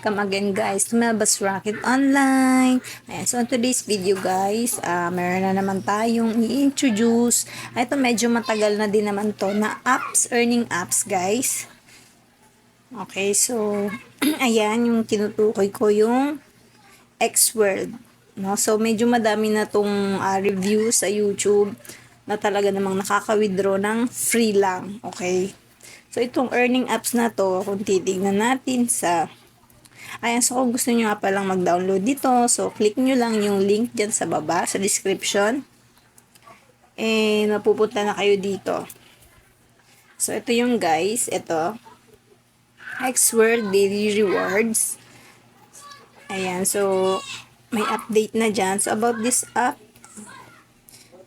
welcome again guys to Melba's Rocket Online. Ayan, so on today's video guys, meron na naman tayong i-introduce. Ito medyo matagal na din naman to na earning apps guys. Okay, so ayan yung tinutukoy ko yung X-World. No? So medyo madami na tong review sa YouTube na talaga namang nakaka-withdraw ng free lang. Okay. So, itong earning apps na to, kung titignan natin sa... Ayan, so kung gusto nyo nga palang mag-download dito, so click nyo lang yung link dyan sa baba, sa description. And, mapupunta na kayo dito. So, ito yung guys, ito. X-World Daily Rewards. Ayan, so, may update na dyan. So, about this app,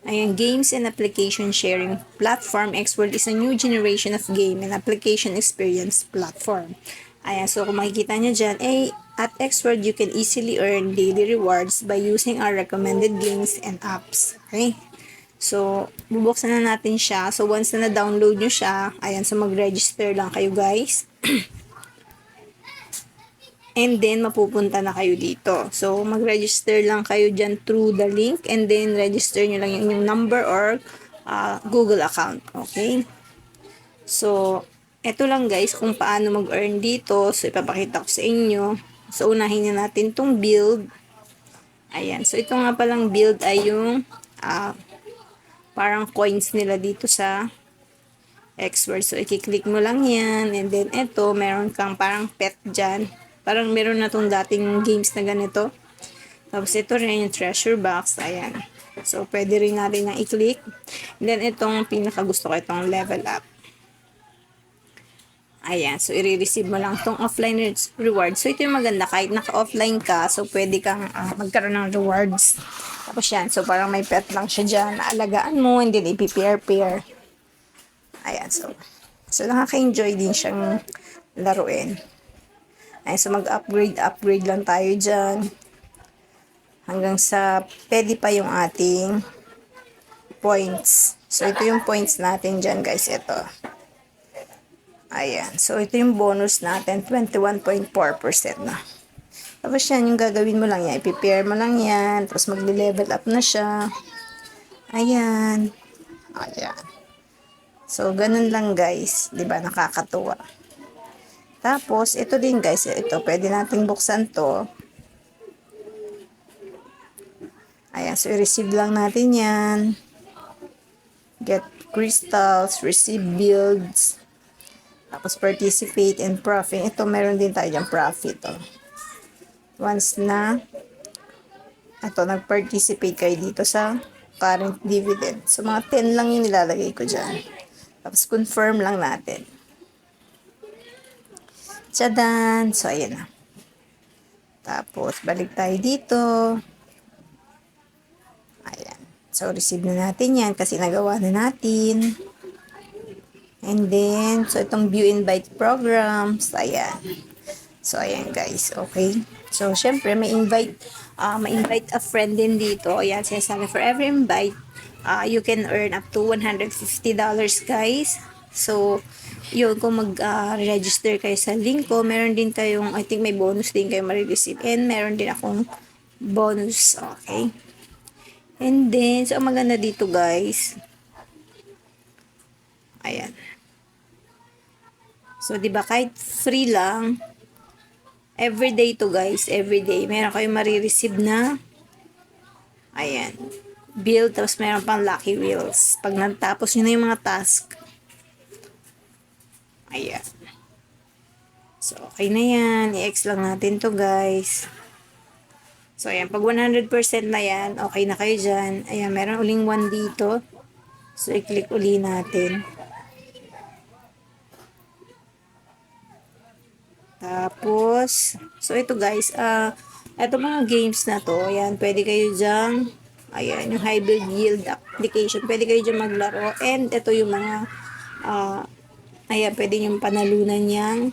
ayan, games and application sharing platform. X-World is a new generation of game and application experience platform. Ayan, so kung makikita nyo dyan, at X-World, you can easily earn daily rewards by using our recommended games and apps. Okay? So, bubuksan na natin siya. So, once na na-download nyo siya, ayan, so mag-register lang kayo guys. And then, mapupunta na kayo dito. So, mag-register lang kayo dyan through the link. And then, register nyo lang yung number or Google account. Okay? So, eto lang guys kung paano mag-earn dito. So, ipapakita ko sa inyo. So, unahin na natin tong build. Ayan. So, ito nga palang build ay yung parang coins nila dito sa X-World. So, i-click mo lang yan. And then, eto, meron kang parang pet dyan. Parang meron na tong dating games na ganito. Tapos ito rin yung treasure box. Ayan. So, pwede rin natin na i-click. And then, itong pinakagusto ko, itong level up. Ayan. So, i-receive mo lang itong offline reward. So, ito yung maganda. Kahit naka-offline ka, so, pwede kang magkaroon ng rewards. Tapos yan. So, parang may pet lang siya dyan. Alagaan mo, and then ipi-pair-pair. Ayan. So nakaka-enjoy din siyang laruin. Ay, so mag-upgrade lang tayo dyan. Hanggang sa pwede pa yung ating points. So, ito yung points natin dyan, guys. Ito. Ayan. So, ito yung bonus natin. 21.4% na. Tapos yan, yung gagawin mo lang yan. I-prepare mo lang yan. Tapos mag-level up na siya. Ayan. Ayan. So, ganun lang, guys. Diba? Nakakatuwa. Tapos, ito din guys, ito, pwede nating buksan to. Ayan, so i-receive lang natin yan. Get crystals, receive builds. Tapos, participate in profit. Ito, meron din tayo dyan, profit. Oh. Once na, ito, nag-participate kayo dito sa current dividend. So, mga 10 lang yung nilalagay ko dyan. Tapos, confirm lang natin. Tsadan! So, ayan na. Tapos, balik tayo dito. Ayan. So, receive na natin yan kasi nagawa na natin. And then, so, itong view invite programs. Ayan. So, ayan guys. Okay. So, syempre, may invite a friend din dito. Ayan, sinasabi, for every invite, you can earn up to $150 guys. So, yun, kung mag-register kayo sa link ko, meron din kayong, I think may bonus din kayo ma-receive. And meron din akong bonus. Okay. And then, so, maganda dito, guys. Ayan. So, diba, kahit free lang, everyday to, guys. Everyday. Meron kayong ma-receive na, ayan, build, tapos meron pang lucky wheels. Pag natapos nyo na yung mga task, ayan. So, okay na yan. I-X lang natin to guys. So, ayan. Pag 100% na yan, okay na kayo dyan. Ayan, meron uling 1 dito. So, i-click uli natin. Tapos, so, ito guys. Ito mga games na to. Ayan, pwede kayo dyan. Ayan, yung hybrid yield application. Pwede kayo dyan maglaro. And, ito yung mga ayan, pwede yung panalunan niyang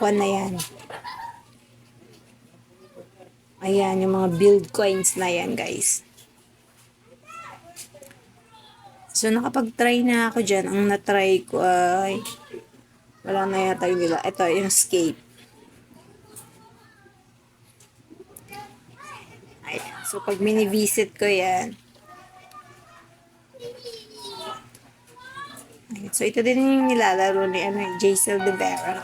na yan. Ayan, yung mga build coins na yan, guys. So, nakapag-try na ako dyan. Ang na-try ko ay wala na yata yung nila. Ito, yung escape. So, pag mini-visit ko yan. So, ito din yung nilalaro ni Jaisel De Vera.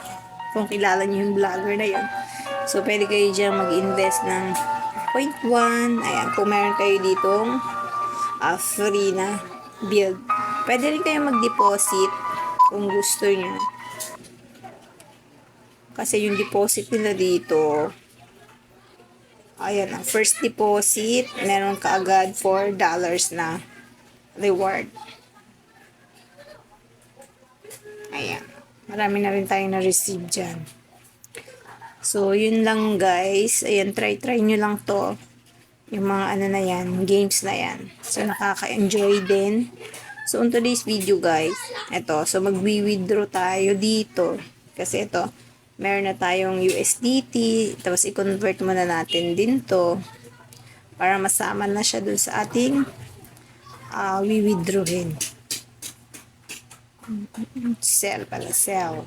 Kung kilala niyo yung vlogger na yun. So, pwede kayo dyan mag-invest ng 0.1. Ayan, kung meron kayo ditong free na build. Pwede rin kayo mag-deposit kung gusto niyo. Kasi yung deposit nila dito, ayan, ang first deposit, meron ka agad $4 na reward. Ayan. Marami na rin tayong na-receive dyan. So, yun lang guys. Ayan, try nyo lang to. Yung mga ano na yan, games na yan. So, nakaka-enjoy din. So, on today's video guys, eto, so mag-withdraw tayo dito. Kasi ito, meron na tayong USDT, tapos i-convert muna natin din to para masama na siya dun sa ating withdrawin. Sell pala, sell.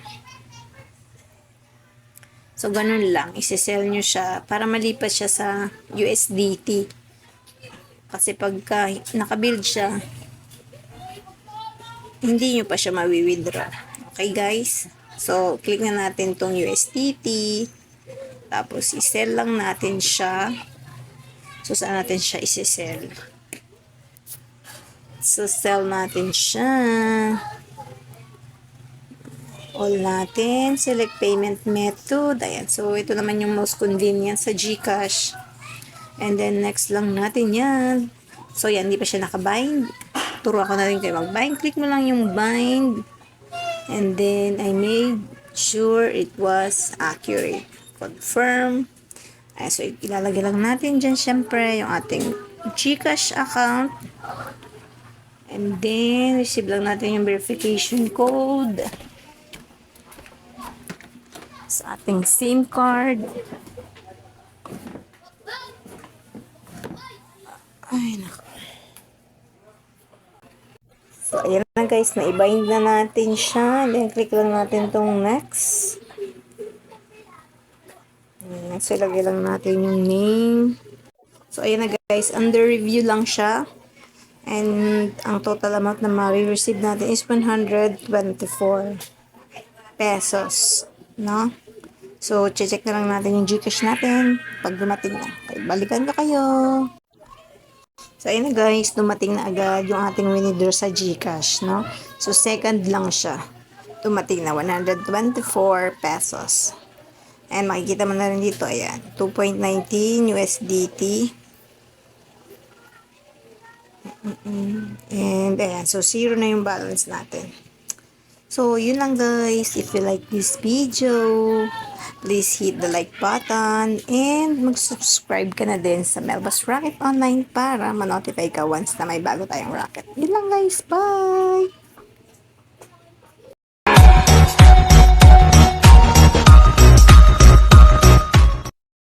So, ganun lang. Isi-sell nyo siya para malipat siya sa USDT. Kasi pagka nakabuild siya, hindi nyo pa siya mawi-withdraw. Okay, guys? So, click na natin tong USDT. Tapos, i-sell lang natin siya. So, saan natin siya isi-sell? So, sell natin siya. All natin. Select payment method. Ayan. So, ito naman yung most convenient sa GCash. And then, next lang natin yan. So, yan. Hindi pa siya nakabind. Turo ako na rin kayo mag-bind. Click mo lang yung bind. And then, I made sure it was accurate. Confirm. Ayan. So, ilalagay lang natin dyan, syempre, yung ating GCash account. And then, receive lang natin yung verification code sa ating SIM card. Ay, naku. So, ayan na guys, na-bind na natin siya. Then, click lang natin tong next. Ayan, so, ilagay lang natin yung name. So, ayan na guys, under review lang siya. And, ang total amount na ma-receive natin is 124 pesos. No? So, check na lang natin yung GCash natin pag dumating na. Okay, balikan ko kayo. So, ayun na guys, dumating na agad yung ating withdraw sa GCash, no? So, second lang siya. Dumating na 124 pesos. And makikita mo na rin dito, ayan, 2.19 USDT. And, ayan, so, zero na yung balance natin. So, yun lang guys. If you like this video, please hit the like button and mag-subscribe ka na din sa Melba's Rocket Online para ma-notify ka once na may bago tayong rocket. Yun lang guys. Bye!